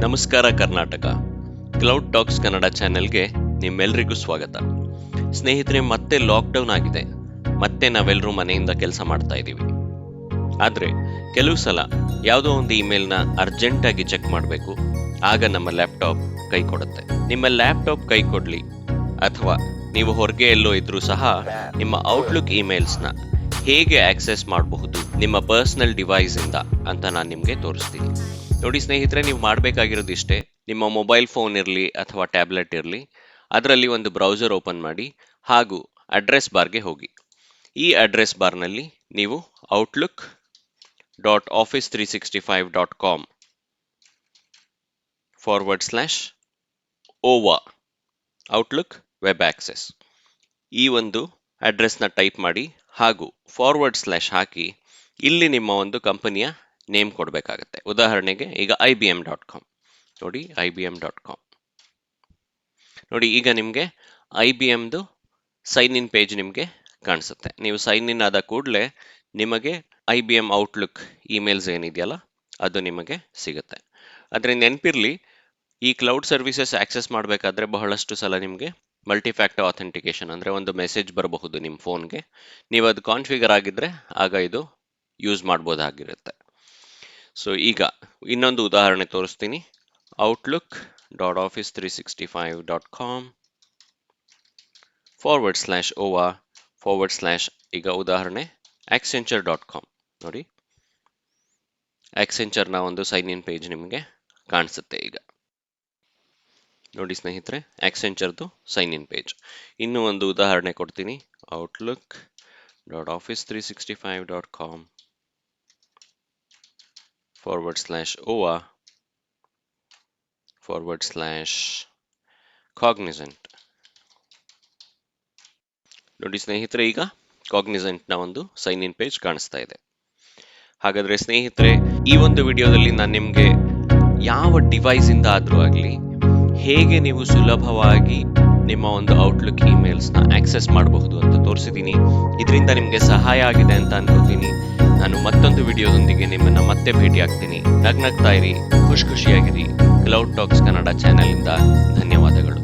ನಮಸ್ಕಾರ Karnataka. Cloud tax Kannada ಚಾನೆಲ್ಗೆ ನಿಮ್ಮೆಲ್ಲರಿಗೂ ಸ್ವಾಗತ. ಸ್ನೇಹಿತರೆ, ಮತ್ತೆ ಲಾಕ್ಡೌನ್ ಆಗಿದೆ. ಮತ್ತೆ ನಾವೆಲ್ಲರೂ ಮನೆಯಿಂದ ಕೆಲಸ ಮಾಡ್ತಾ ಇದ್ದೀವಿ. ಆದರೆ ಕೆಲವು ಸಲ ಯಾವುದೋ ಒಂದು ಇಮೇಲ್ನ ಅರ್ಜೆಂಟಾಗಿ ಚೆಕ್ ಮಾಡಬೇಕು. ಆಗ ನಮ್ಮ ಲ್ಯಾಪ್ಟಾಪ್ ಕೈ ಕೊಡುತ್ತೆ. ನಿಮ್ಮ ಲ್ಯಾಪ್ಟಾಪ್ ಕೈ ಕೊಡಲಿ ಅಥವಾ ನೀವು ಹೊರಗೆ ಎಲ್ಲೋ ಇದ್ರೂ ಸಹ ನಿಮ್ಮ ಔಟ್ಲುಕ್ ಇಮೇಲ್ಸ್ನ ಹೇಗೆ ಆಕ್ಸೆಸ್ ಮಾಡಬಹುದು ನಿಮ್ಮ ಪರ್ಸನಲ್ ಡಿವೈಸ್ ಇಂದ ಅಂತ ನಾನು ನಿಮಗೆ ತೋರಿಸ್ತೀನಿ. ನೋಡಿ ಸ್ನೇಹಿತರೆ, ನೀವು ಮಾಡಬೇಕಾಗಿರೋದು ಇಷ್ಟೇ. ನಿಮ್ಮ ಮೊಬೈಲ್ ಫೋನ್ ಇರಲಿ ಅಥವಾ ಟ್ಯಾಬ್ಲೆಟ್ ಇರಲಿ, ಅದರಲ್ಲಿ ಒಂದು ಬ್ರೌಸರ್ ಓಪನ್ ಮಾಡಿ ಹಾಗೂ ಅಡ್ರೆಸ್ ಬಾರ್ಗೆ ಹೋಗಿ. ಈ ಅಡ್ರೆಸ್ ಬಾರ್ನಲ್ಲಿ ನೀವು outlook.office365.com /OVA outlook web access ಈ ಒಂದು ಅಡ್ರೆಸ್ನ ಟೈಪ್ ಮಾಡಿ ಹಾಗೂ / ಹಾಕಿ ಇಲ್ಲಿ ನಿಮ್ಮ ಒಂದು ಕಂಪನಿಯ ನೇಮ್ ಕೊಡಬೇಕಾಗತ್ತೆ. ಉದಾಹರಣೆಗೆ ಈಗ IBM.com ನೋಡಿ, IBM.com ನೋಡಿ. ಈಗ ನಿಮಗೆ IBMದು ಸೈನ್ ಇನ್ ಪೇಜ್ ನಿಮಗೆ ಕಾಣಿಸುತ್ತೆ. ನೀವು ಸೈನ್ ಇನ್ ಆದ ಕೂಡಲೇ ನಿಮಗೆ IBM ಔಟ್ಲುಕ್ ಇಮೇಲ್ಸ್ ಏನಿದೆಯಲ್ಲ ಅದು ನಿಮಗೆ ಸಿಗುತ್ತೆ. ಆದರೆ ನೆನಪಿರಲಿ, ಈ ಕ್ಲೌಡ್ ಸರ್ವಿಸಸ್ ಆಕ್ಸೆಸ್ ಮಾಡಬೇಕಾದ್ರೆ ಬಹಳಷ್ಟು ಸಲ ನಿಮಗೆ ಮಲ್ಟಿಫ್ಯಾಕ್ಟರ್ ಅಥೆಂಟಿಕೇಶನ್ ಅಂದರೆ ಒಂದು ಮೆಸೇಜ್ ಬರಬಹುದು ನಿಮ್ಮ ಫೋನ್ಗೆ. ನೀವು ಅದು ಕಾನ್ಫಿಗರ್ ಆಗಿದ್ರೆ ಆಗ ಇದು ಯೂಸ್ ಮಾಡ್ಬೋದಾಗಿರುತ್ತೆ. ಸೊ ಈಗ ಇನ್ನೊಂದು ಉದಾಹರಣೆ ತೋರಿಸ್ತೀನಿ. outlook.office365.com /OVA / ಈಗ ಉದಾಹರಣೆ accenture.com ನೋಡಿ. ಆಕ್ಸೆಂಚರ್ನ ಒಂದು ಸೈನ್ ಇನ್ ಪೇಜ್ ನಿಮಗೆ ಕಾಣಿಸುತ್ತೆ. ಈಗ ನೋಡಿ ಸ್ನೇಹಿತರೆ, ಆಕ್ಸೆಂಚರ್ದು ಸೈನ್ ಇನ್ ಪೇಜ್. ಇನ್ನೂ ಒಂದು ಉದಾಹರಣೆ ಕೊಡ್ತೀನಿ. outlook.office365.com /OVA / Cognizant ನೋಡಿ ಸ್ನೇಹಿತರೆ, ಈಗ ಕಾಗ್ನಿಸೆಂಟ್ನ ಒಂದು ಸೈನ್ ಇನ್ ಪೇಜ್ ಕಾಣಿಸ್ತಾ ಇದೆ. ಹಾಗಾದ್ರೆ ಸ್ನೇಹಿತರೆ, ಈ ಒಂದು ವಿಡಿಯೋದಲ್ಲಿ ನಾನು ನಿಮಗೆ ಯಾವ ಡಿವೈಸ್ ಇಂದ ಆದ್ರೂ ಆಗಲಿ ಹೇಗೆ ನೀವು ಸುಲಭವಾಗಿ ನಿಮ್ಮ ಒಂದು ಔಟ್ಲುಕ್ ಇಮೇಲ್ಸ್ನ ಆಕ್ಸೆಸ್ ಮಾಡಬಹುದು ಅಂತ ತೋರಿಸಿದ್ದೀನಿ. ಇದರಿಂದ ನಿಮಗೆ ಸಹಾಯ ಆಗಿದೆ ಅಂತ ಅನ್ಕೋತೀನಿ. ನಾನು ಮತ್ತೊಂದು ವಿಡಿಯೋದೊಂದಿಗೆ ನಿಮ್ಮನ್ನ ಮತ್ತೆ ಭೇಟಿ ಆಗ್ತೀನಿ. ನಗ್ನಗ್ತಾ ಇರಿ, ಖುಷಿಯಾಗಿರಿ. ಕ್ಲೌಡ್ ಟಾಕ್ಸ್ ಕನ್ನಡ ಚಾನೆಲ್ ಇಂದ ಧನ್ಯವಾದಗಳು.